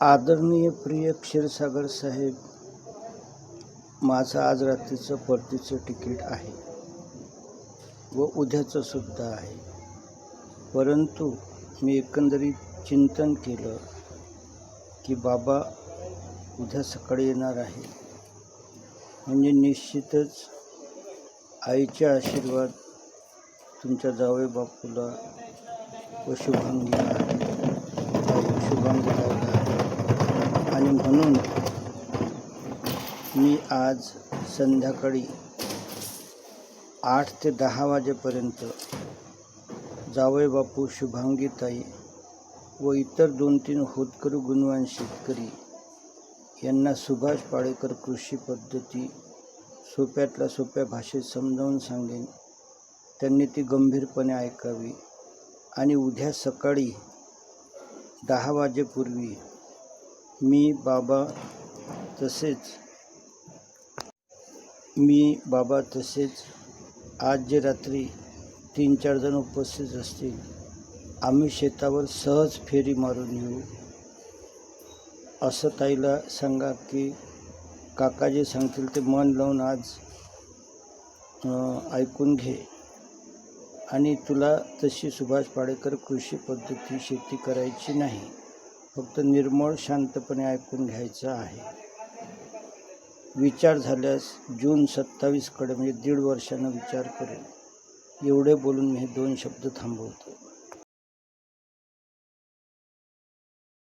आदरणीय प्रिय क्षीरसागर साहेब, माझं आज रात्रीचं परतीचं तिकीट आहे व उद्याचं सुद्धा आहे. परंतु मी एकंदरीत चिंतन केलं की बाबा उद्या सकाळी येणार आहे, म्हणजे निश्चितच आईचे आशीर्वाद तुमच्या जावई बापूला व शुभांगीला आहे. आणि म्हणून मी आज संध्याकाळी 8 ते 10 वाजेपर्यंत जावई बापू, शुभांगीताई व इतर 2-3 होतकरू गुणवान शेतकरी यांना सुभाष पाळेकर कृषी पद्धती सोप्यातल्या सोप्या भाषेत समजावून सांगेन. त्यांनी ती गंभीरपणे ऐकावी आणि उद्या सकाळी 10 वाजेपूर्वी मी बाबा तसेच आज जे रात्री 3-4 जण उपस्थित असतील, आम्ही शेतावर सहज फेरी मारून येऊ असं ताईला सांगा की काका जे सांगतील ते मन लावून आज ऐकून घे. आणि तुला तशी सुभाष पाळेकर कृषी पद्धती शेती करायची नाही, फक्त निर्मळ शांतपणे ऐकून घ्यायचं आहे. विचार झाल्यास जून 27 कडे म्हणजे 1.5 वर्षानं विचार करेल. एवढे बोलून मी हे 2 शब्द थांबवतो.